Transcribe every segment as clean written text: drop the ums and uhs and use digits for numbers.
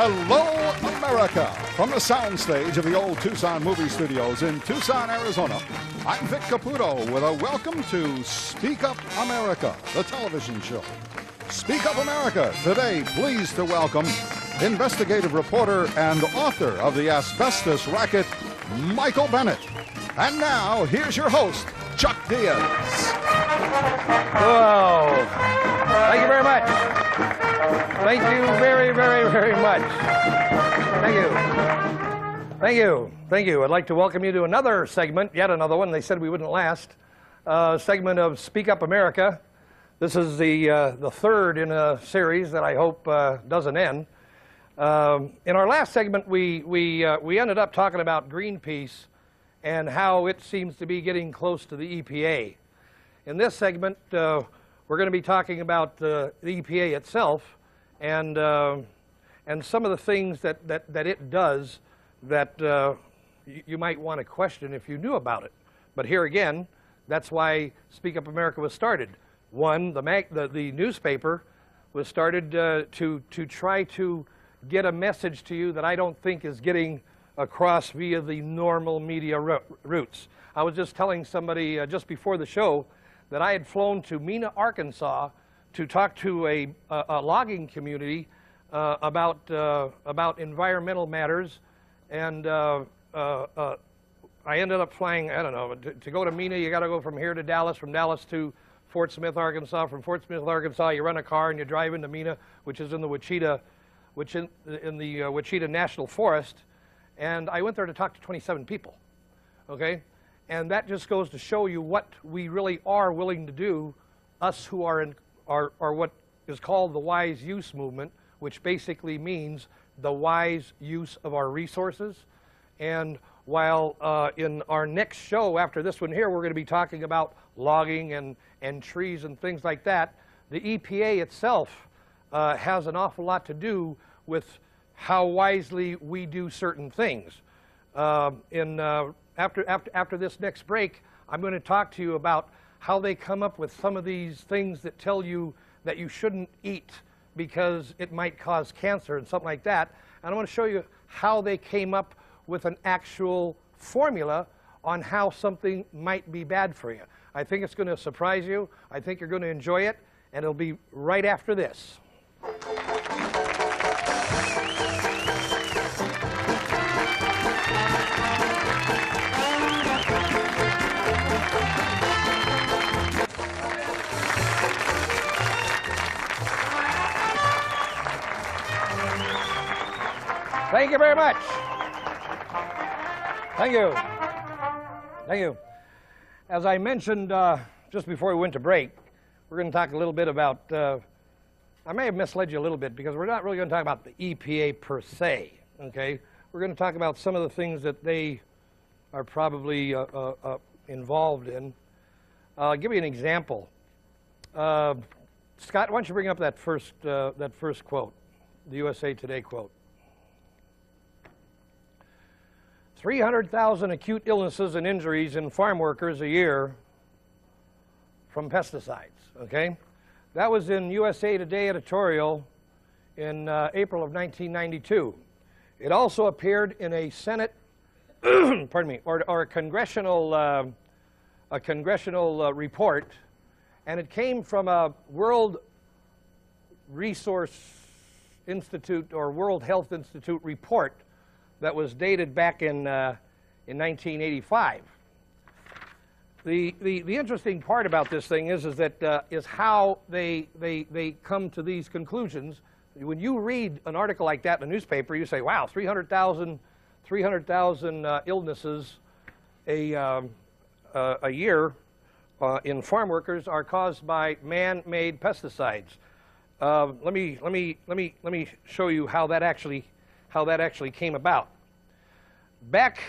Hello, America! From the soundstage of the Old Tucson Movie Studios in Tucson, Arizona, I'm Vic Caputo with a welcome to Speak Up America, the television show. Speak Up America, today pleased to welcome investigative reporter and author of the Asbestos Racket, Michael Bennett. And now, here's your host, Chuck Diaz. Whoa. Thank you very much. Thank you very, very, very much. Thank you. Thank you. Thank you. I'd like to welcome you to another segment, yet another one. They said we wouldn't last. Segment of Speak Up America. This is the third in a series that I hope doesn't end. In our last segment, we ended up talking about Greenpeace and how it seems to be getting close to the EPA. In this segment, we're going to be talking about the EPA itself and some of the things that it does that you might want to question if you knew about it. But here again, that's why Speak Up America was started. One, the newspaper was started to try to get a message to you that I don't think is getting across via the normal media routes. I was just telling somebody just before the show that I had flown to Mena, Arkansas to talk to a logging community about environmental matters, and I ended up flying, I don't know, to go to Mena you got to go from here to Dallas, from Dallas to Fort Smith, Arkansas. From Fort Smith, Arkansas, you rent a car and you drive into Mena, which is in the Wichita National Forest. And I went there to talk to 27 people, okay? And that just goes to show you what we really are willing to do, us who are what is called the wise use movement, which basically means the wise use of our resources. And while in our next show after this one here, we're going to be talking about logging and trees and things like that, the EPA itself has an awful lot to do with how wisely we do certain things. After this next break, I'm going to talk to you about how they come up with some of these things that tell you that you shouldn't eat because it might cause cancer and something like that. And I want to show you how they came up with an actual formula on how something might be bad for you. I think it's going to surprise you. I think you're going to enjoy it, and it'll be right after this. Thank you very much. Thank you. Thank you. As I mentioned just before we went to break, we're going to talk a little bit about, I may have misled you a little bit because we're not really going to talk about the EPA per se, okay? We're going to talk about some of the things that they are probably involved in. I'll give you an example. Scott, why don't you bring up that first quote, the USA Today quote. 300,000 acute illnesses and injuries in farm workers a year from pesticides, okay? That was in USA Today editorial in April of 1992. It also appeared in a Senate, pardon me, or a congressional report, and it came from a World Resource Institute or World Health Institute report that was dated back in 1985. The interesting part about this thing is how they come to these conclusions. When you read an article like that in a newspaper, you say, wow, 300,000 illnesses a year in farm workers are caused by man-made pesticides. Let me show you how that actually came about. Back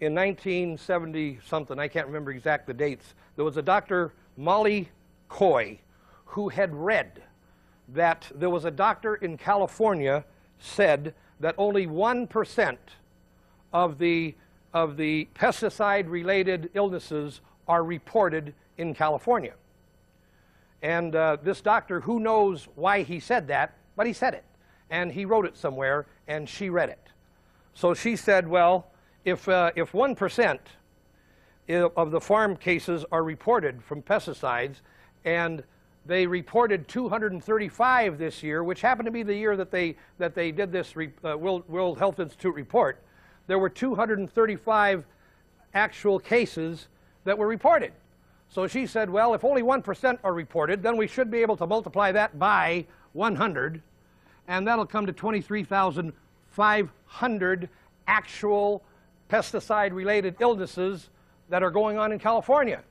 in 1970-something, I can't remember exact the dates, there was a Dr. Molly Coy who had read that there was a doctor in California said that only 1% of the pesticide-related illnesses are reported in California. And this doctor, who knows why he said that, but he said it. and he wrote it somewhere, and she read it. So she said, well, if 1% of the farm cases are reported from pesticides, and they reported 235 this year, which happened to be the year that they did this World Health Institute report, there were 235 actual cases that were reported. So she said, well, if only 1% are reported, then we should be able to multiply that by 100, and that'll come to 23,500 actual pesticide-related illnesses that are going on in California.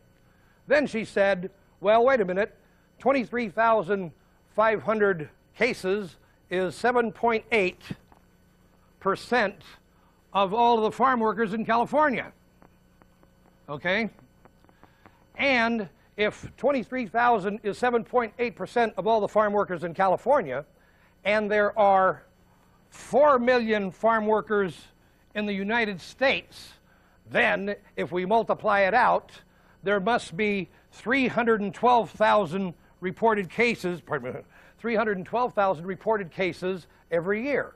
Then she said, well, wait a minute, 23,500 cases is 7.8% of all of the farm workers in California. Okay? And if 23,000 is 7.8% of all the farm workers in California, and there are 4 million farm workers in the United States, then if we multiply it out, there must be 312,000 reported cases, 312,000 reported cases every year.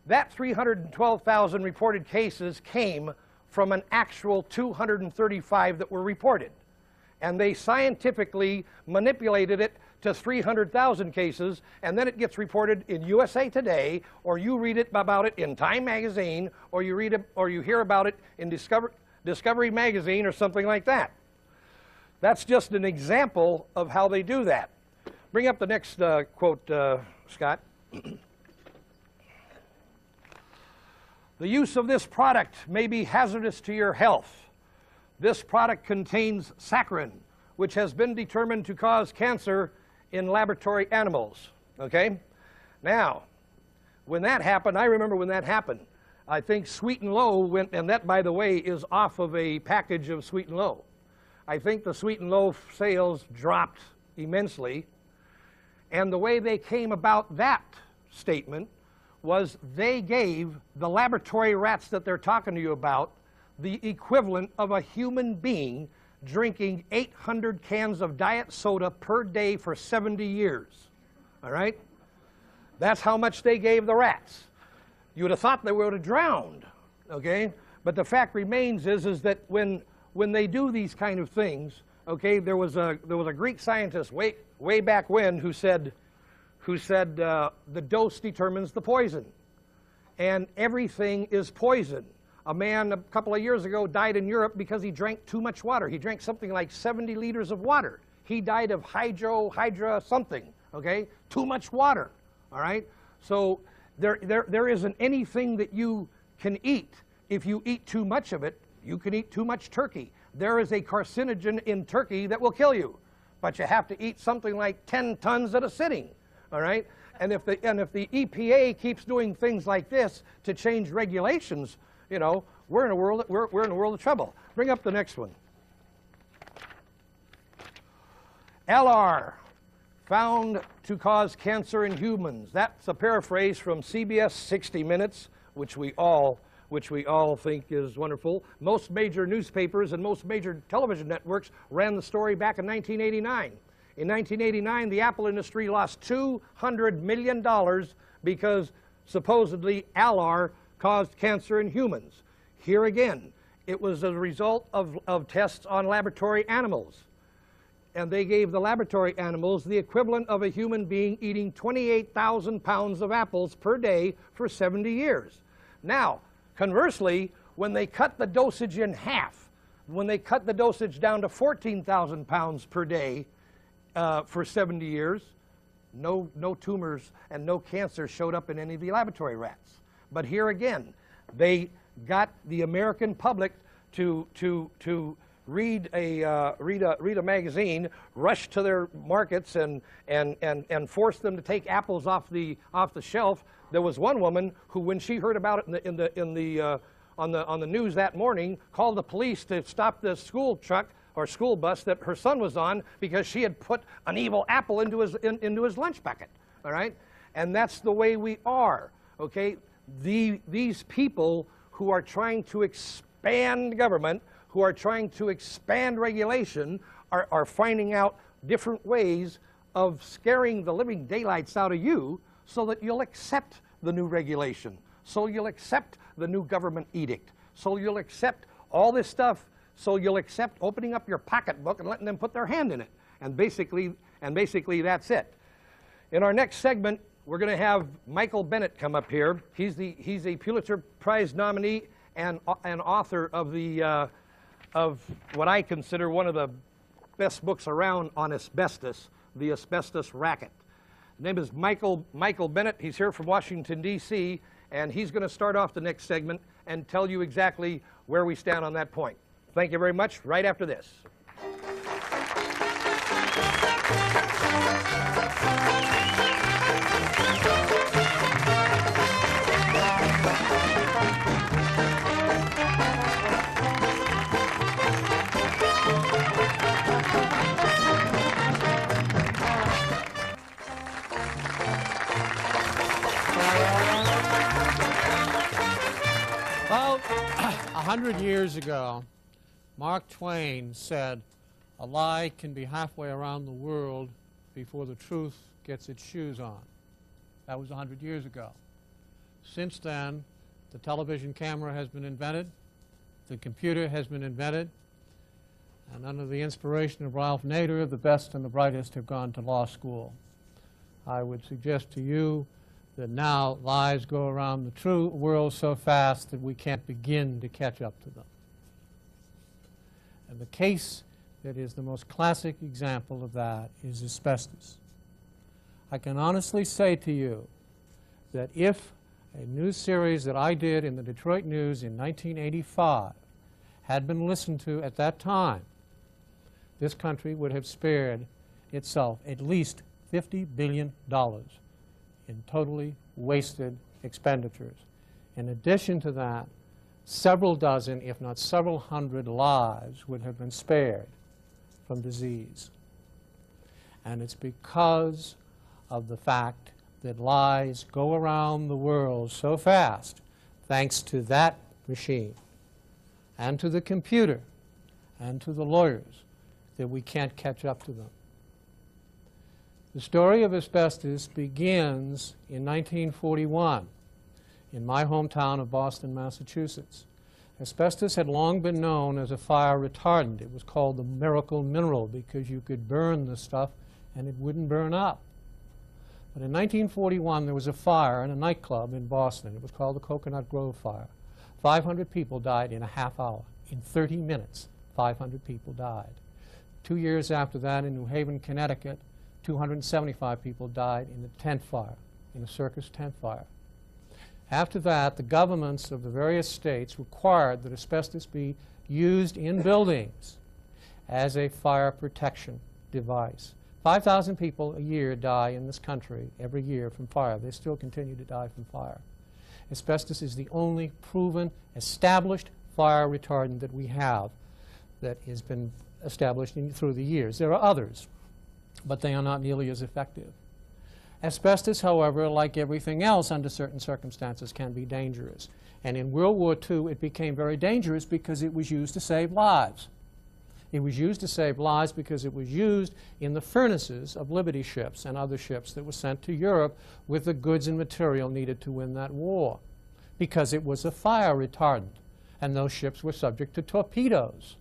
That 312,000 reported cases came from an actual 235 that were reported. And they scientifically manipulated it to 300,000 cases, and then it gets reported in USA Today, or you read it about it in Time magazine, or you read it, or you hear about it in Discovery magazine or something like that. That's just an example of how they do that. Bring up the next quote, Scott. The use of this product may be hazardous to your health. This product contains saccharin, which has been determined to cause cancer in laboratory animals. Okay? Now, when that happened, I remember when that happened. I think Sweet and Low went, and that, by the way, is off of a package of Sweet and Low. I think the Sweet and Low sales dropped immensely. And the way they came about that statement was they gave the laboratory rats that they're talking to you about the equivalent of a human being drinking 800 cans of diet soda per day for 70 years. All right? That's how much they gave the rats. You would have thought they would have drowned, okay? But the fact remains is that when they do these kind of things, okay, there was a Greek scientist way back when who said the dose determines the poison, and everything is poison. A man a couple of years ago died in Europe because he drank too much water. He drank something like 70 liters of water. He died of hydra something, okay? Too much water, all right? So there isn't anything that you can eat. If you eat too much of it, you can eat too much turkey. There is a carcinogen in turkey that will kill you, but you have to eat something like 10 tons at a sitting, all right? And if the EPA keeps doing things like this to change regulations, you know, we're in a world of trouble. Bring up the next one. LR found to cause cancer in humans. That's a paraphrase from CBS 60 Minutes, which we all think is wonderful. Most major newspapers and most major television networks ran the story back in 1989. In 1989, the Apple industry lost $200 million because supposedly LR caused cancer in humans. Here again, it was a result of tests on laboratory animals. And they gave the laboratory animals the equivalent of a human being eating 28,000 pounds of apples per day for 70 years. Now, conversely, when they cut the dosage in half, when they cut the dosage down to 14,000 pounds per day for 70 years, no tumors and no cancer showed up in any of the laboratory rats. But here again, they got the American public to read a magazine, rush to their markets, and force them to take apples off the shelf. There was one woman who, when she heard about it on the news that morning, called the police to stop the school truck or school bus that her son was on because she had put an evil apple into his lunch bucket. All right, and that's the way we are. Okay, these people who are trying to expand government, who are trying to expand regulation, are finding out different ways of scaring the living daylights out of you so that you'll accept the new regulation, so you'll accept the new government edict, so you'll accept all this stuff, so you'll accept opening up your pocketbook and letting them put their hand in it. And basically that's it. In our next segment, we're going to have Michael Bennett come up here. He's a Pulitzer Prize nominee and author of what I consider one of the best books around on asbestos, The Asbestos Racket. His name is Michael Bennett. He's here from Washington, D.C., and he's going to start off the next segment and tell you exactly where we stand on that point. Thank you very much. Right after this. About 100 years ago, Mark Twain said, "A lie can be halfway around the world before the truth gets its shoes on." That was 100 years ago. Since then, the television camera has been invented, the computer has been invented, and under the inspiration of Ralph Nader, the best and the brightest have gone to law school. I would suggest to you that now lies go around the true world so fast that we can't begin to catch up to them. And the case that is the most classic example of that is asbestos. I can honestly say to you that if a news series that I did in the Detroit News in 1985 had been listened to at that time, this country would have spared itself at least $50 billion in totally wasted expenditures. In addition to that, several dozen, if not several hundred lives would have been spared from disease. And it's because of the fact that lies go around the world so fast, thanks to that machine, and to the computer, and to the lawyers, that we can't catch up to them. The story of asbestos begins in 1941 in my hometown of Boston, Massachusetts. Asbestos had long been known as a fire retardant. It was called the miracle mineral because you could burn the stuff and it wouldn't burn up. But in 1941, there was a fire in a nightclub in Boston. It was called the Coconut Grove Fire. 500 people died in a half hour. In 30 minutes, 500 people died. 2 years after that, in New Haven, Connecticut, 275 people died in a tent fire, in a circus tent fire. After that, the governments of the various states required that asbestos be used in buildings as a fire protection device. 5,000 people a year die in this country every year from fire. They still continue to die from fire. Asbestos is the only proven, established fire retardant that we have that has been established through the years. There are others, but they are not nearly as effective. Asbestos, however, like everything else under certain circumstances, can be dangerous. And in World War II, it became very dangerous because it was used to save lives. It was used to save lives because it was used in the furnaces of Liberty ships and other ships that were sent to Europe with the goods and material needed to win that war, because it was a fire retardant, and those ships were subject to torpedoes.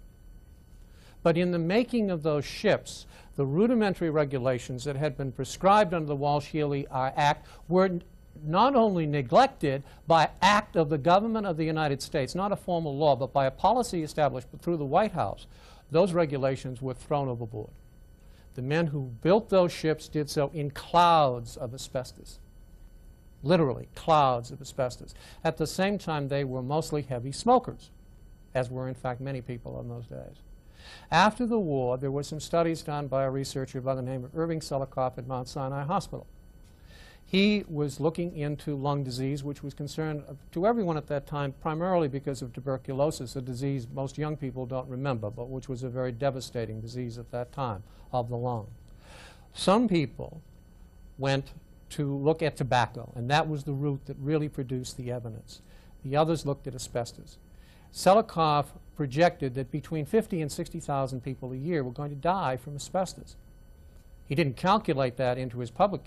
But in the making of those ships, the rudimentary regulations that had been prescribed under the Walsh-Healy Act were not only neglected by act of the government of the United States, not a formal law, but by a policy established through the White House. Those regulations were thrown overboard. The men who built those ships did so in clouds of asbestos, literally clouds of asbestos. At the same time, they were mostly heavy smokers, as were in fact many people in those days. After the war, there were some studies done by a researcher by the name of Irving Selikoff at Mount Sinai Hospital. He was looking into lung disease, which was concerned to everyone at that time, primarily because of tuberculosis, a disease most young people don't remember, but which was a very devastating disease at that time of the lung. Some people went to look at tobacco, and that was the route that really produced the evidence. The others looked at asbestos. Selikoff projected that between 50 and 60,000 people a year were going to die from asbestos. He didn't calculate that into his public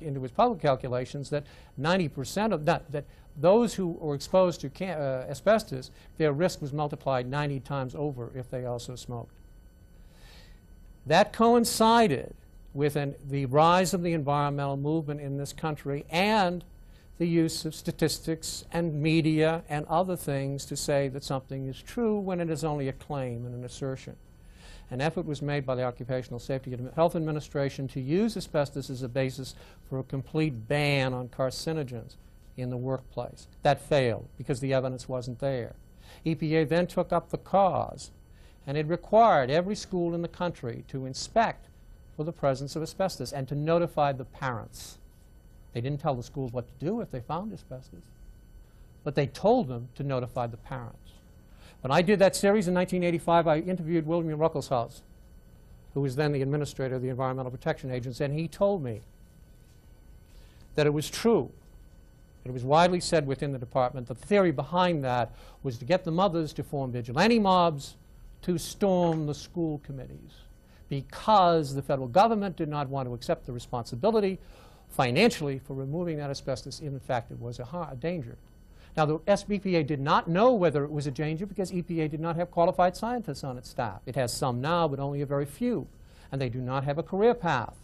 calculations that 90% of that those who were exposed to asbestos, their risk was multiplied 90 times over if they also smoked. That coincided with the rise of the environmental movement in this country and the use of statistics and media and other things to say that something is true when it is only a claim and an assertion. An effort was made by the Occupational Safety and Health Administration to use asbestos as a basis for a complete ban on carcinogens in the workplace. That failed because the evidence wasn't there. EPA then took up the cause, and it required every school in the country to inspect for the presence of asbestos and to notify the parents. They didn't tell the schools what to do if they found asbestos, but they told them to notify the parents. When I did that series in 1985, I interviewed William Ruckelshaus, who was then the administrator of the Environmental Protection Agency, and he told me that it was true. It was widely said within the department that the theory behind that was to get the mothers to form vigilante mobs to storm the school committees because the federal government did not want to accept the responsibility financially for removing that asbestos. In fact, it was a danger. Now, the EPA did not know whether it was a danger because EPA did not have qualified scientists on its staff. It has some now, but only a very few, and they do not have a career path.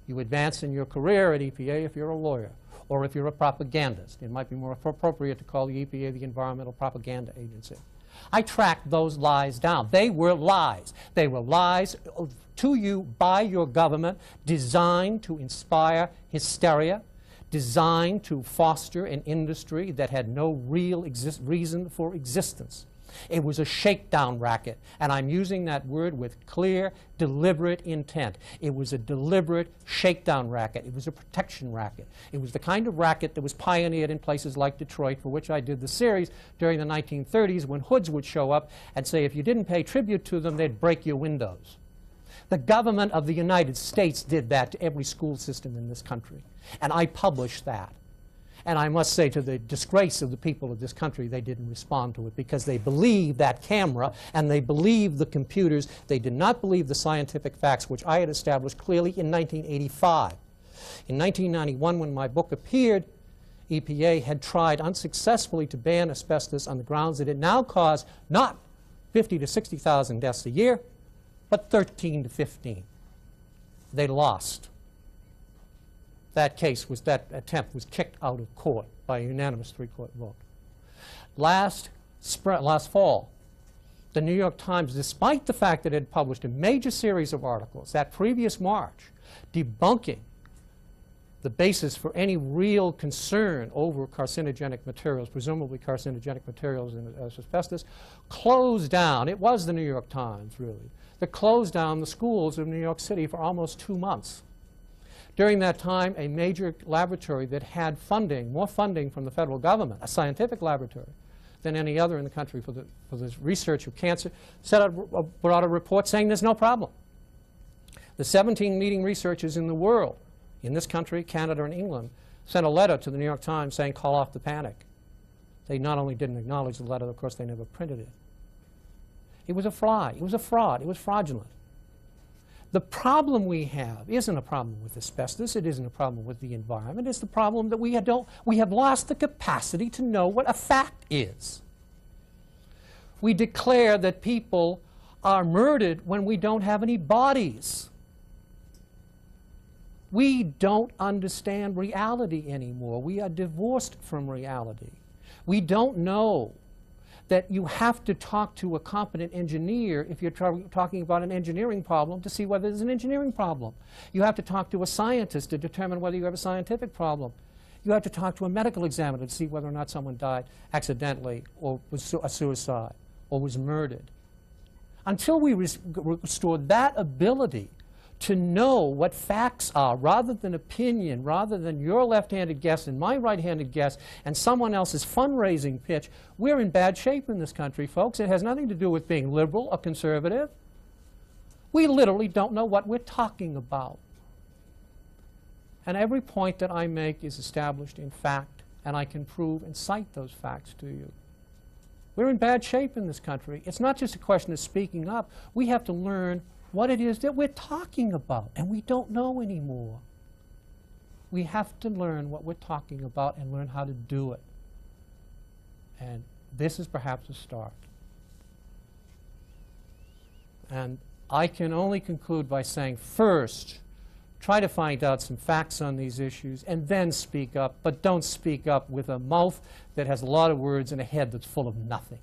You advance in your career at EPA if you're a lawyer or if you're a propagandist. It might be more appropriate to call the EPA the Environmental Propaganda Agency. I tracked those lies down. They were lies. They were lies to you by your government, designed to inspire hysteria, designed to foster an industry that had no real reason for existence. It was a shakedown racket, and I'm using that word with clear, deliberate intent. It was a deliberate shakedown racket. It was a protection racket. It was the kind of racket that was pioneered in places like Detroit, for which I did the series during the 1930s, when hoods would show up and say if you didn't pay tribute to them, they'd break your windows. The government of the United States did that to every school system in this country, and I published that. And I must say, to the disgrace of the people of this country, they didn't respond to it because they believed that camera and they believed the computers. They did not believe the scientific facts, which I had established clearly in 1985. In 1991, when my book appeared, EPA had tried unsuccessfully to ban asbestos on the grounds that it now caused not 50 to 60,000 deaths a year, but 13 to 15. They lost. That attempt was kicked out of court by a unanimous three-quarter vote. Last fall, the New York Times, despite the fact that it had published a major series of articles that previous March debunking the basis for any real concern over carcinogenic materials, presumably carcinogenic materials in asbestos, closed down. It was the New York Times, really, that closed down the schools of New York City for almost 2 months. During that time, a major laboratory that had funding, more funding from the federal government, a scientific laboratory than any other in the country for the research of cancer, brought out a report saying there's no problem. The 17 leading researchers in the world, in this country, Canada, and England, sent a letter to the New York Times saying, call off the panic. They not only didn't acknowledge the letter, of course, they never printed it. It was a fraud. It was a fraud. It was fraudulent. The problem we have isn't a problem with asbestos. It isn't a problem with the environment. It's the problem that we have lost the capacity to know what a fact is. We declare that people are murdered when we don't have any bodies. We don't understand reality anymore. We are divorced from reality. We don't know that you have to talk to a competent engineer if you're talking about an engineering problem to see whether there's an engineering problem. You have to talk to a scientist to determine whether you have a scientific problem. You have to talk to a medical examiner to see whether or not someone died accidentally or was a suicide or was murdered. Until we restore that ability to know what facts are, rather than opinion, rather than your left-handed guess and my right-handed guess and someone else's fundraising pitch, we're in bad shape in this country, folks. It has nothing to do with being liberal or conservative. We literally don't know what we're talking about. And every point that I make is established in fact, and I can prove and cite those facts to you. We're in bad shape in this country. It's not just a question of speaking up. We have to learn what it is that we're talking about, and we don't know anymore. We have to learn what we're talking about and learn how to do it. And this is perhaps a start. And I can only conclude by saying, first, try to find out some facts on these issues and then speak up, but don't speak up with a mouth that has a lot of words and a head that's full of nothing.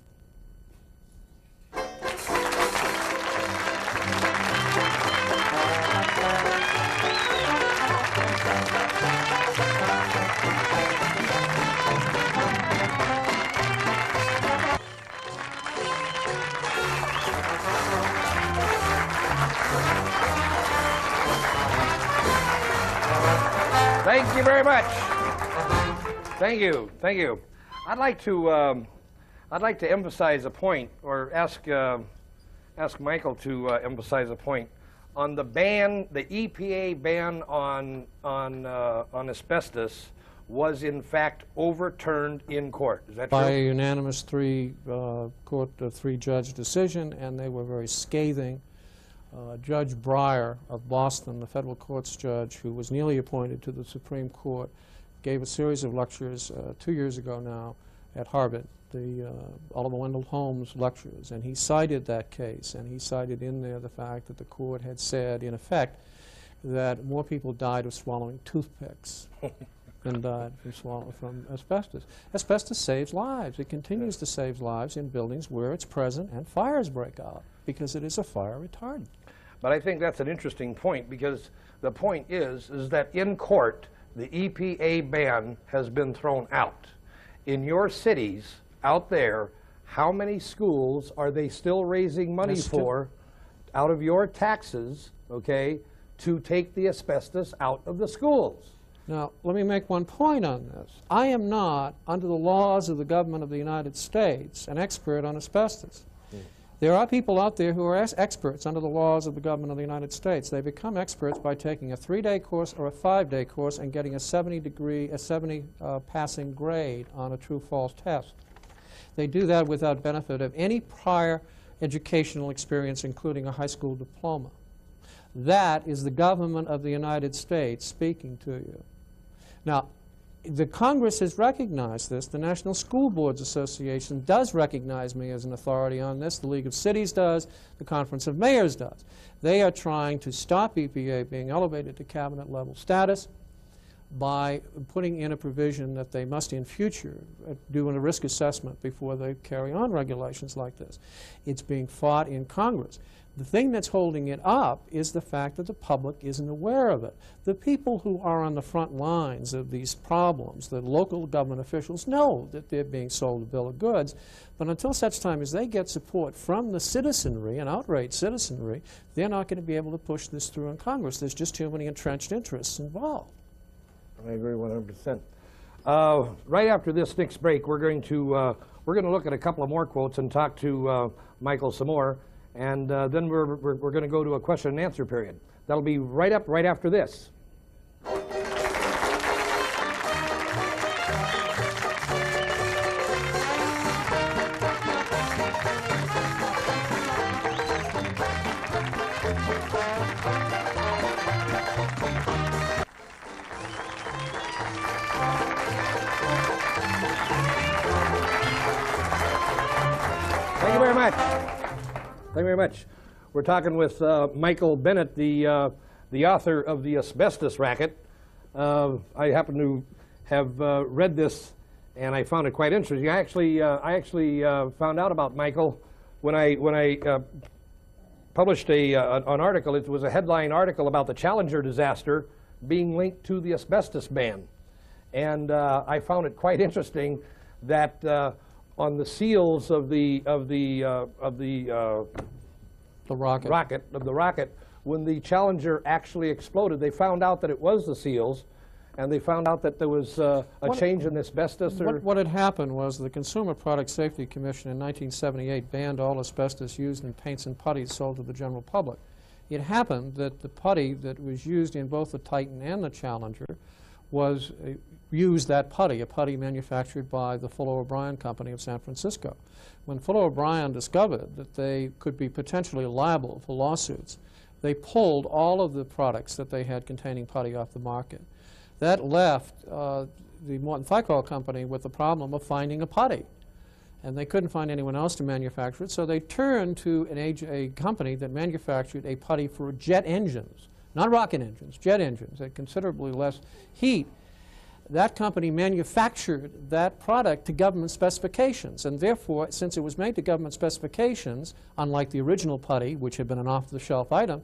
Thank you very much. Thank you. Thank you. I'd like to emphasize a point, or ask Michael to emphasize a point on the ban. The EPA ban on asbestos was in fact overturned in court. Is that true? By a unanimous three-judge decision, and they were very scathing. Judge Breyer of Boston, the federal courts judge who was newly appointed to the Supreme Court, gave a series of lectures 2 years ago now at Harvard, the Oliver Wendell Holmes lectures, and he cited that case, and he cited in there the fact that the court had said, in effect, that more people died of swallowing toothpicks than died from asbestos. Asbestos saves lives. It continues to save lives in buildings where it's present and fires break out, because it is a fire retardant. But I think that's an interesting point, because the point is that in court, the EPA ban has been thrown out. In your cities out there, how many schools are they still raising money for out of your taxes, okay, to take the asbestos out of the schools? Now, let me make one point on this. I am not, under the laws of the government of the United States, an expert on asbestos. There are people out there who are experts under the laws of the government of the United States. They become experts by taking a 3-day course or a 5-day course and getting a 70 passing grade on a true-false test. They do that without benefit of any prior educational experience, including a high school diploma. That is the government of the United States speaking to you. Now, the Congress has recognized this. The National School Boards Association does recognize me as an authority on this. The League of Cities does. The Conference of Mayors does. They are trying to stop EPA being elevated to cabinet-level status by putting in a provision that they must in future do a risk assessment before they carry on regulations like this. It's being fought in Congress. The thing that's holding it up is the fact that the public isn't aware of it. The people who are on the front lines of these problems, the local government officials, know that they're being sold a bill of goods, but until such time as they get support from the citizenry, an outraged citizenry, they're not going to be able to push this through in Congress. There's just too many entrenched interests involved. I agree 100%. Right after this next break, we're going to look at a couple of more quotes and talk to Michael some more. And then we're going to go to a question and answer period. That'll be right after this. Thank you very much. Thank you very much. We're talking with Michael Bennett, the author of the Asbestos Racket. I happen to have read this, and I found it quite interesting. I actually found out about Michael when I published an article. It was a headline article about the Challenger disaster being linked to the asbestos ban, and I found it quite interesting that on the seals of the rocket, when the Challenger actually exploded, they found out that it was the seals, and they found out that there was a change in asbestos. What had happened was the Consumer Product Safety Commission in 1978 banned all asbestos used in paints and putties sold to the general public. It happened that the putty that was used in both the Titan and the Challenger was used that putty, a putty manufactured by the Fuller O'Brien Company of San Francisco. When Fuller O'Brien discovered that they could be potentially liable for lawsuits they pulled all of the products that they had containing putty off the market. That left the Morton Thykol company with the problem of finding a putty. And they couldn't find anyone else to manufacture it, so they turned to a company that manufactured a putty for jet engines, not rocket engines, jet engines at considerably less heat. That company manufactured that product to government specifications, and therefore, since it was made to government specifications, unlike the original putty, which had been an off-the-shelf item,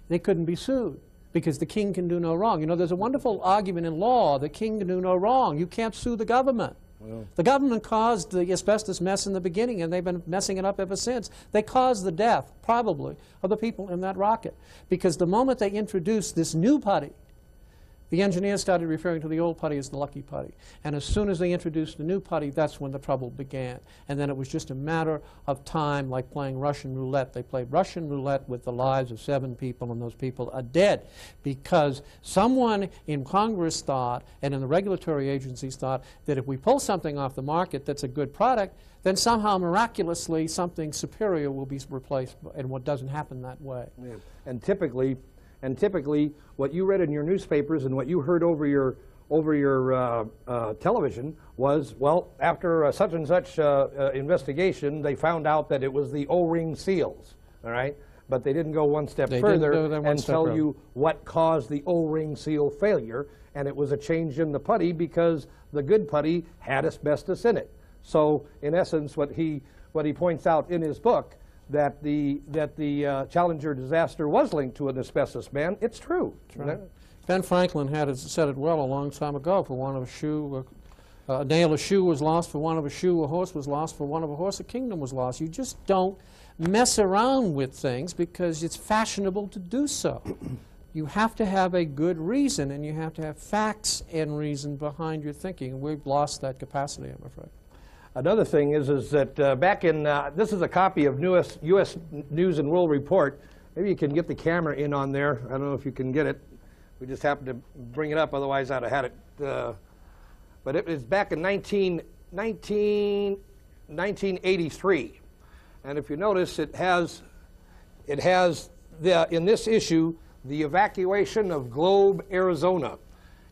they couldn't be sued, because the king can do no wrong. You know, there's a wonderful argument in law, the king can do no wrong. You can't sue the government. Well, the government caused the asbestos mess in the beginning, and they've been messing it up ever since. They caused the death, probably, of the people in that rocket, because the moment they introduced this new putty, the engineers started referring to the old putty as the lucky putty. And as soon as they introduced the new putty, that's when the trouble began. And then it was just a matter of time, like playing Russian roulette. They played Russian roulette with the lives of 7 people, and those people are dead because someone in Congress thought, and in the regulatory agencies thought, that if we pull something off the market that's a good product, then somehow miraculously something superior will be replaced, and what doesn't happen that way. Yeah. And typically, what you read in your newspapers and what you heard over your television was, well, after such and such investigation, they found out that it was the O-ring seals, all right? But they didn't go one step further and tell you what caused the O-ring seal failure, and it was a change in the putty because the good putty had asbestos in it. So, in essence, what he points out in his book, that the Challenger disaster was linked to an asbestos ban. It's true. Right. Ben Franklin said it well a long time ago. For want of a shoe, a nail, a shoe was lost. For want of a shoe, a horse was lost. For want of a horse, a kingdom was lost. You just don't mess around with things because it's fashionable to do so. You have to have a good reason, and you have to have facts and reason behind your thinking. And we've lost that capacity, I'm afraid. Another thing is that back in, this is a copy of U.S. News and World Report. Maybe you can get the camera in on there. I don't know if you can get it. We just happened to bring it up, otherwise I'd have had it. But it was back in 1983. And if you notice, it has in this issue, the evacuation of Globe, Arizona.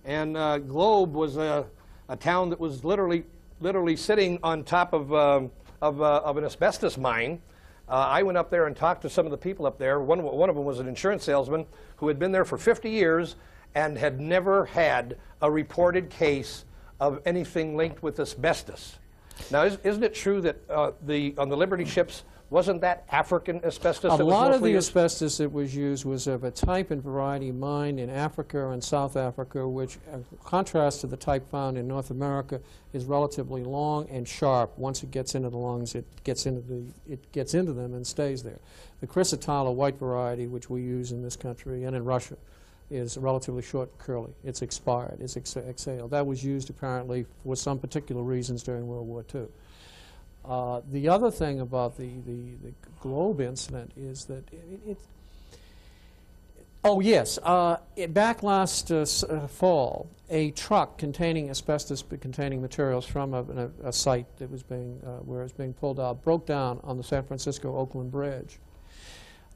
And Globe was a town that was literally sitting on top of an asbestos mine. I went up there and talked to some of the people up there. One of them was an insurance salesman who had been there for 50 years and had never had a reported case of anything linked with asbestos. Now, isn't it true that on the Liberty ships, wasn't that African asbestos? A lot of the asbestos that was used was of a type and variety mined in Africa and South Africa, which, in contrast to the type found in North America, is relatively long and sharp. Once it gets into the lungs, it gets into them and stays there. The chrysotile white variety, which we use in this country and in Russia, is relatively short and curly. It's expired. It's exhaled. That was used apparently for some particular reasons during World War II. The other thing about the Globe incident is that back last fall, a truck containing asbestos-containing materials from a site that was where it was being pulled out broke down on the San Francisco-Oakland Bridge.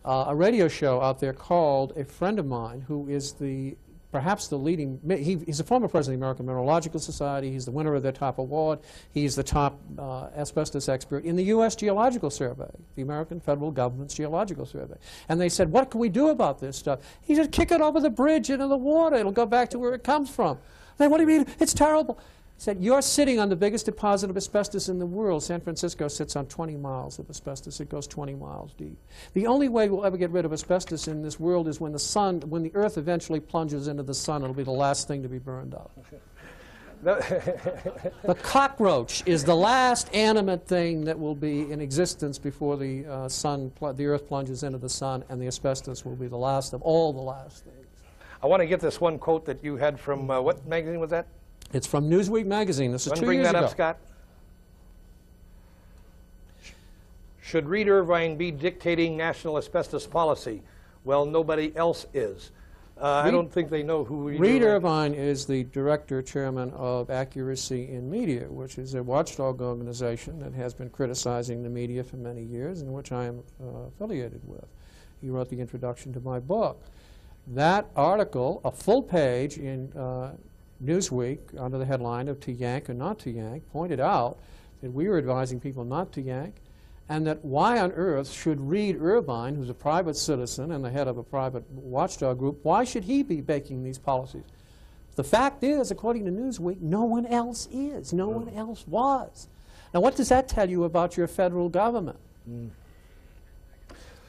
A radio show out there called a friend of mine who is perhaps the leading, he's a former president of the American Mineralogical Society, he's the winner of their top award, he's the top asbestos expert in the U.S. Geological Survey, the American federal government's geological survey. And they said, what can we do about this stuff? He said, kick it over the bridge into the water, it'll go back to where it comes from. They said, what do you mean? It's terrible. He said, you're sitting on the biggest deposit of asbestos in the world. San Francisco sits on 20 miles of asbestos. It goes 20 miles deep. The only way we'll ever get rid of asbestos in this world is when the Earth eventually plunges into the sun. It'll be the last thing to be burned up. The cockroach is the last animate thing that will be in existence before the Earth plunges into the sun, and the asbestos will be the last of all the last things. I want to get this one quote that you had from, what magazine was that? It's from Newsweek magazine. This is 2 years ago. Bring that up, Scott. Should Reed Irvine be dictating national asbestos policy? Well, nobody else is. I don't think they know who Reed Irvine is the director, chairman of Accuracy in Media, which is a watchdog organization that has been criticizing the media for many years and which I am affiliated with. He wrote the introduction to my book. That article, a full page in Newsweek under the headline of To Yank or Not to Yank, pointed out that we were advising people not to yank, and that why on earth should Reed Irvine, who's a private citizen and the head of a private watchdog group, why should he be making these policies? The fact is, according to Newsweek, no one else is. No one else was. Now, what does that tell you about your federal government?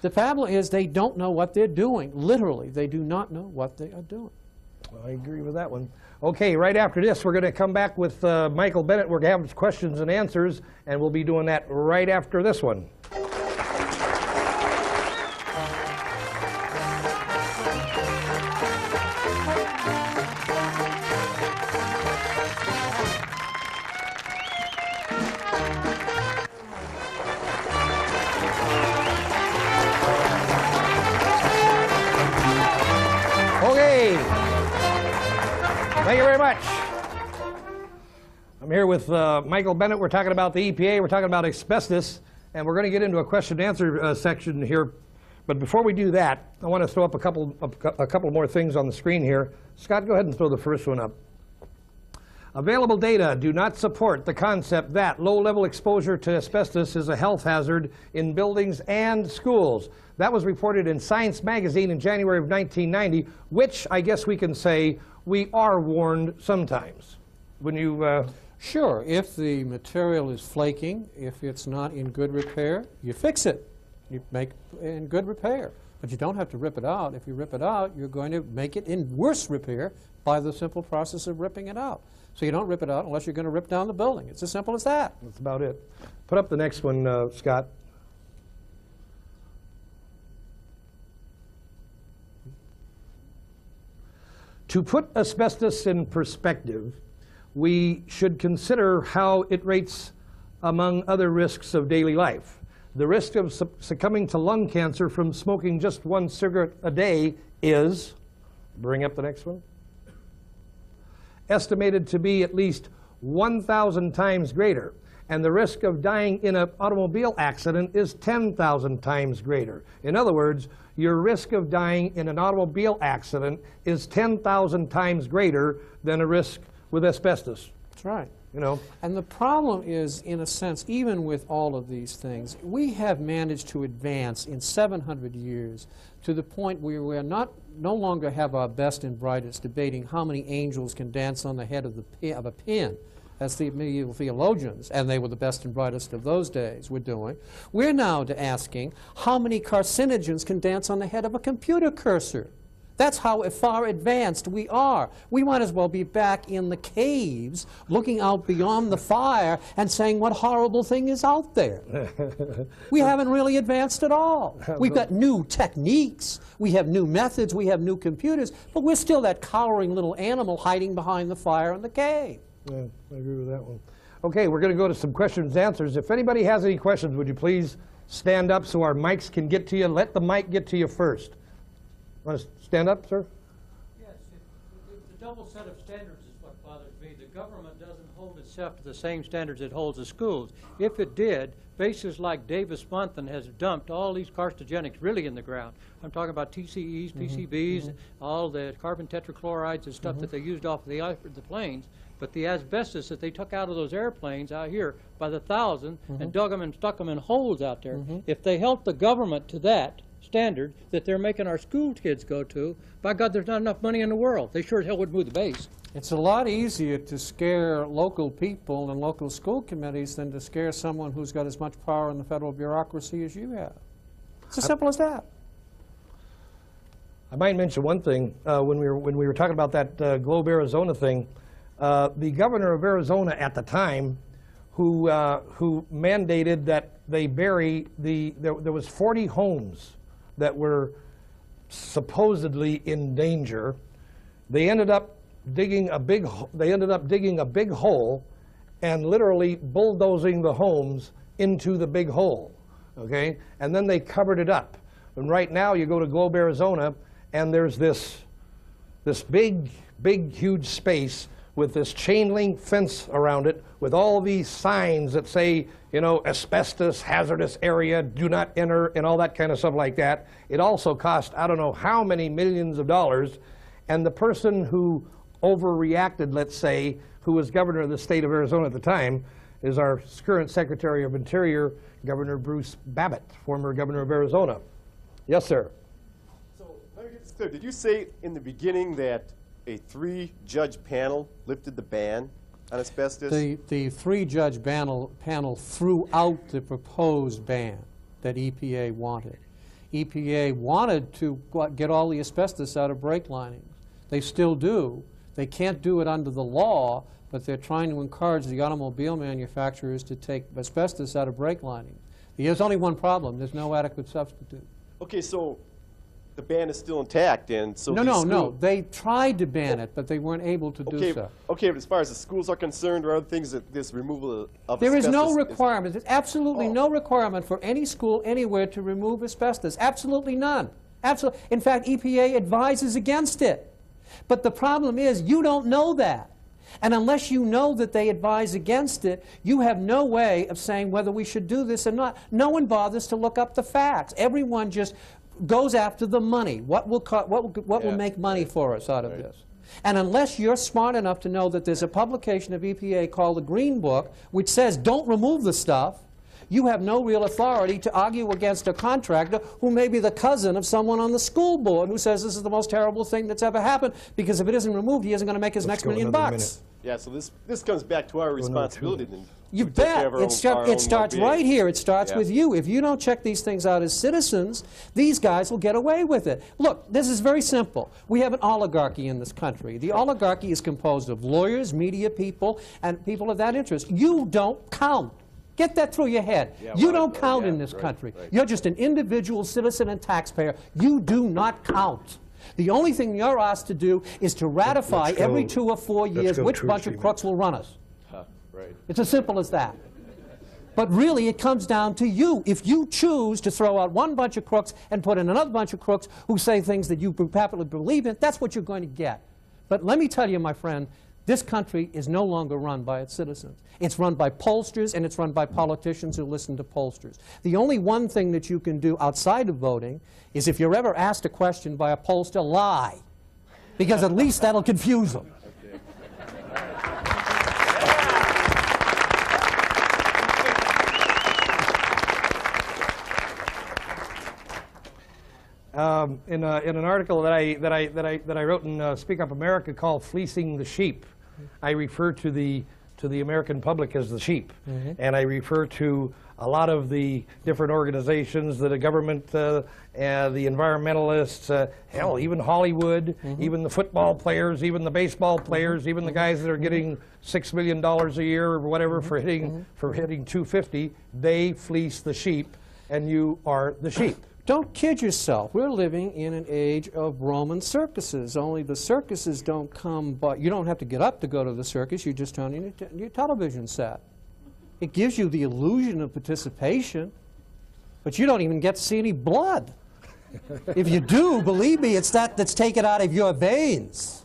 The problem is they don't know what they're doing. Literally, they do not know what they are doing. I agree with that one. Okay, right after this, we're going to come back with Michael Bennett. We're going to have questions and answers, and we'll be doing that right after this one. Thank you very much. I'm here with Michael Bennett. We're talking about the EPA. We're talking about asbestos. And we're going to get into a question and answer section here. But before we do that, I want to throw up a couple more things on the screen here. Scott, go ahead and throw the first one up. Available data do not support the concept that low-level exposure to asbestos is a health hazard in buildings and schools. That was reported in Science magazine in January of 1990, which I guess we can say we are warned sometimes. Wouldn't you? Sure. If the material is flaking, if it's not in good repair, you fix it. You make it in good repair. But you don't have to rip it out. If you rip it out, you're going to make it in worse repair by the simple process of ripping it out. So you don't rip it out unless you're going to rip down the building. It's as simple as that. That's about it. Put up the next one, Scott. To put asbestos in perspective, we should consider how it rates among other risks of daily life. The risk of succumbing to lung cancer from smoking just one cigarette a day is, bring up the next one, estimated to be at least 1,000 times greater. And the risk of dying in an automobile accident is 10,000 times greater. In other words, your risk of dying in an automobile accident is 10,000 times greater than a risk with asbestos. That's right. You know. And the problem is, in a sense, even with all of these things, we have managed to advance in 700 years to the point where we are no longer have our best and brightest debating how many angels can dance on the head of a pin, as the medieval theologians, and they were the best and brightest of those days, were doing. We're now asking how many carcinogens can dance on the head of a computer cursor. That's how far advanced we are. We might as well be back in the caves, looking out beyond the fire and saying what horrible thing is out there. We haven't really advanced at all. We've got new techniques, we have new methods, we have new computers, but we're still that cowering little animal hiding behind the fire in the cave. Yeah, I agree with that one. Okay, we're going to go to some questions and answers. If anybody has any questions, would you please stand up so our mics can get to you? Let the mic get to you first. Want to stand up, sir? Yes, the double set of standards is what bothers me. The government doesn't hold itself to the same standards it holds the schools. If it did, bases like Davis-Monthan has dumped all these carcinogenics really in the ground. I'm talking about TCEs, PCBs, all the carbon tetrachlorides and stuff that they used off of the planes. But the asbestos that they took out of those airplanes out here by the thousand and dug them and stuck them in holes out there, if they held the government to that standard that they're making our school kids go to, by God, there's not enough money in the world. They sure as hell would move the base. It's a lot easier to scare local people and local school committees than to scare someone who's got as much power in the federal bureaucracy as you have. It's as simple as that. I might mention one thing. When we were talking about that Globe, Arizona thing, the governor of Arizona at the time, who mandated that they bury there was 40 homes that were supposedly in danger. They ended up digging a big hole and literally bulldozing the homes into the big hole. Okay, and then they covered it up. And right now, you go to Globe, Arizona, and there's this big, huge space with this chain link fence around it with all these signs that say, you know, asbestos, hazardous area, do not enter, and all that kind of stuff like that. It also cost, I don't know how many millions of dollars. And the person who overreacted, let's say, who was governor of the state of Arizona at the time, is our current Secretary of Interior, Governor Bruce Babbitt, former governor of Arizona. Yes, sir. So let me get this clear. Did you say in the beginning that a 3-judge panel lifted the ban on asbestos? The 3-judge panel threw out the proposed ban that EPA wanted. EPA wanted to get all the asbestos out of brake linings. They still do. They can't do it under the law, but they're trying to encourage the automobile manufacturers to take asbestos out of brake linings. There's only one problem. There's no adequate substitute. Okay, so the ban is still intact, and so No. They tried to ban it, but they weren't able to do so. Okay, but as far as the schools are concerned, or other things, that this removal of There is asbestos no requirement. There's absolutely no requirement for any school anywhere to remove asbestos. Absolutely none. Absolutely. In fact, EPA advises against it. But the problem is you don't know that. And unless you know that they advise against it, you have no way of saying whether we should do this or not. No one bothers to look up the facts. Everyone just goes after the money. What will make money for us out of this? And unless you're smart enough to know that there's a publication of EPA called the Green Book, which says don't remove the stuff, you have no real authority to argue against a contractor who may be the cousin of someone on the school board who says this is the most terrible thing that's ever happened, because if it isn't removed, he isn't going to make his next $1 million. Yeah, so this comes back to our responsibility. Then you bet. It starts right here. It starts with you. If you don't check these things out as citizens, these guys will get away with it. Look, this is very simple. We have an oligarchy in this country. The oligarchy is composed of lawyers, media people, and people of that interest. You don't count. Get that through your head. You don't count in this country. You're just an individual citizen and taxpayer. You do not count. The only thing you're asked to do is to ratify every 2 or 4 years which bunch of crooks will run us. It's as simple as that. But really, it comes down to you. If you choose to throw out one bunch of crooks and put in another bunch of crooks who say things that you happily believe in, that's what you're going to get. But let me tell you, my friend, this country is no longer run by its citizens. It's run by pollsters, and it's run by politicians who listen to pollsters. The only one thing that you can do outside of voting is, if you're ever asked a question by a pollster, lie. Because at least that'll confuse them. In an article that I wrote in Speak Up America called "Fleecing the Sheep," I refer to the American public as the sheep, and I refer to a lot of the different organizations, the government, the environmentalists, hell, even Hollywood, even the football players, even the baseball players, even the guys that are getting $6 million a year or whatever for hitting 250. They fleece the sheep, and you are the sheep. Don't kid yourself. We're living in an age of Roman circuses, only the circuses don't come, but you don't have to get up to go to the circus. You just turn in your television set. It gives you the illusion of participation, but you don't even get to see any blood. If you do, believe me, it's that's taken out of your veins.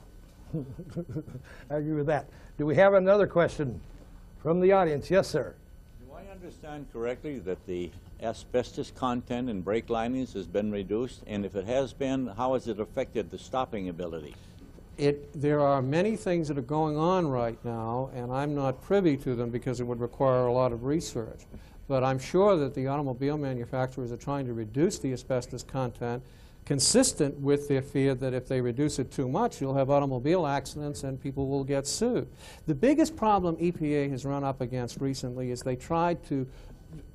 I agree with that. Do we have another question from the audience? Yes, sir. Do I understand correctly that the asbestos content in brake linings has been reduced? And if it has been, how has it affected the stopping ability? There are many things that are going on right now, and I'm not privy to them because it would require a lot of research. But I'm sure that the automobile manufacturers are trying to reduce the asbestos content, consistent with their fear that if they reduce it too much, you'll have automobile accidents and people will get sued. The biggest problem EPA has run up against recently is they tried to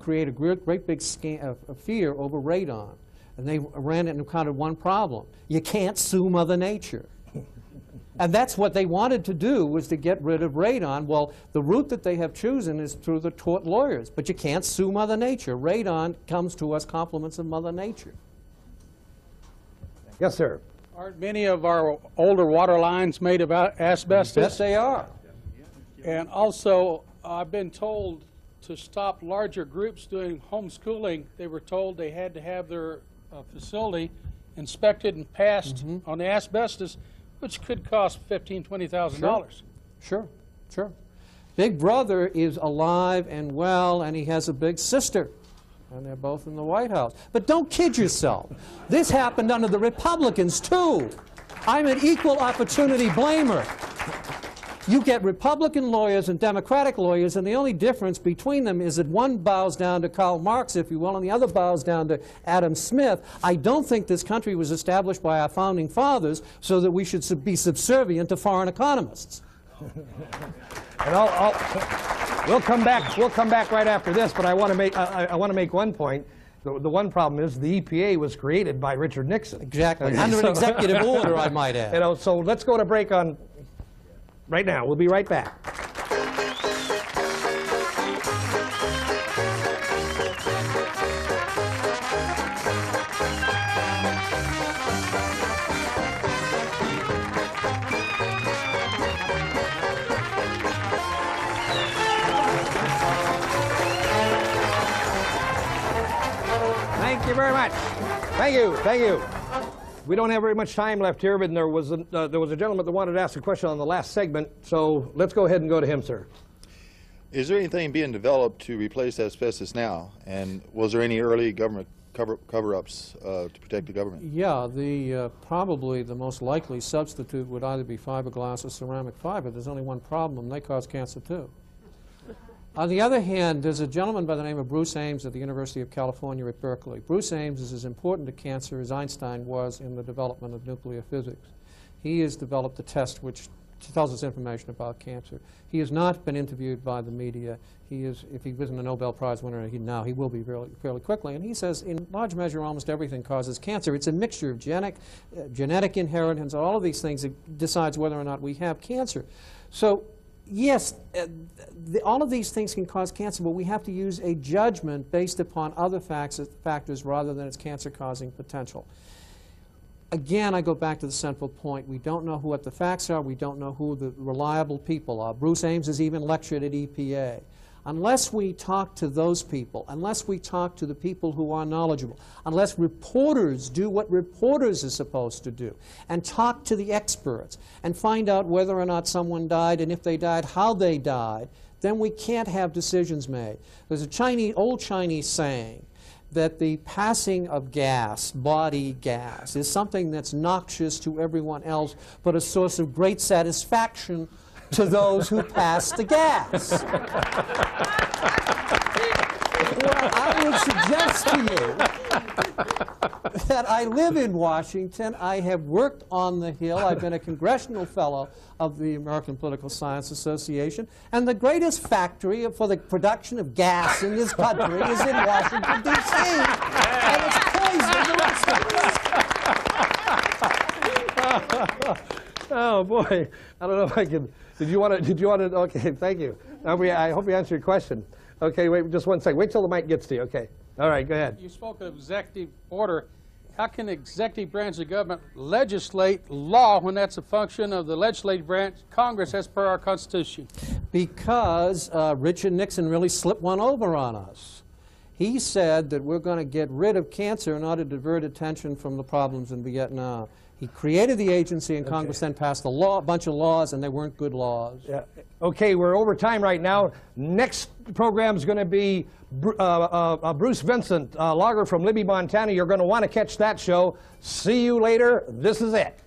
create a great big fear over radon. And they ran it and encountered one problem. You can't sue Mother Nature. And that's what they wanted to do, was to get rid of radon. Well, the route that they have chosen is through the tort lawyers. But you can't sue Mother Nature. Radon comes to us compliments of Mother Nature. Yes, sir. Aren't many of our older water lines made of asbestos? Yes, they are. And also, I've been told to stop larger groups doing homeschooling. They were told they had to have their facility inspected and passed on the asbestos, which could cost $15,000 to $20,000. Sure, sure. Big brother is alive and well, and he has a big sister. And they're both in the White House. But don't kid yourself. This happened under the Republicans, too. I'm an equal opportunity blamer. You get Republican lawyers and Democratic lawyers, and the only difference between them is that one bows down to Karl Marx, if you will, and the other bows down to Adam Smith. I don't think this country was established by our founding fathers so that we should be subservient to foreign economists. And we'll come back right after this, but I want to make one point. The one problem is the EPA was created by Richard Nixon. Exactly. Under an executive order, I might add. You know, so let's go to break on right now. We'll be right back. Thank you very much. Thank you. Thank you. We don't have very much time left here, but there was a gentleman that wanted to ask a question on the last segment, so let's go ahead and go to him, sir. Is there anything being developed to replace asbestos now? And was there any early government cover-ups to protect the government? Yeah, probably the most likely substitute would either be fiberglass or ceramic fiber. There's only one problem. They cause cancer, too. On the other hand, there's a gentleman by the name of Bruce Ames at the University of California at Berkeley. Bruce Ames is as important to cancer as Einstein was in the development of nuclear physics. He has developed a test which tells us information about cancer. He has not been interviewed by the media. He is, if he wasn't a Nobel Prize winner now, he will be fairly quickly. And he says, in large measure, almost everything causes cancer. It's a mixture of genetic inheritance, all of these things that decides whether or not we have cancer. So, yes, all of these things can cause cancer, but we have to use a judgment based upon other factors rather than its cancer-causing potential. Again, I go back to the central point. We don't know what the facts are. We don't know who the reliable people are. Bruce Ames has even lectured at EPA. Unless we talk to those people, unless we talk to the people who are knowledgeable, unless reporters do what reporters are supposed to do, and talk to the experts, and find out whether or not someone died, and if they died, how they died, then we can't have decisions made. There's a old Chinese saying that the passing of gas, body gas, is something that's noxious to everyone else, but a source of great satisfaction to those who pass the gas. Well, I would suggest to you that I live in Washington. I have worked on the Hill. I've been a congressional fellow of the American Political Science Association. And the greatest factory for the production of gas in this country is in Washington, D.C. And it's poisoning the rest of us. Oh, boy. I don't know if I can. Did you want to, okay, thank you. I hope you answered your question. Okay, wait just one second. Wait till the mic gets to you. Okay. All right, go ahead. You spoke of executive order. How can the executive branch of government legislate law when that's a function of the legislative branch, Congress, as per our Constitution? Because Richard Nixon really slipped one over on us. He said that we're going to get rid of cancer in order to divert attention from the problems in Vietnam. He created the agency, and Congress then passed a bunch of laws, and they weren't good laws. Yeah. Okay, we're over time right now. Next program is going to be Bruce Vincent, logger from Libby, Montana. You're going to want to catch that show. See you later. This is it.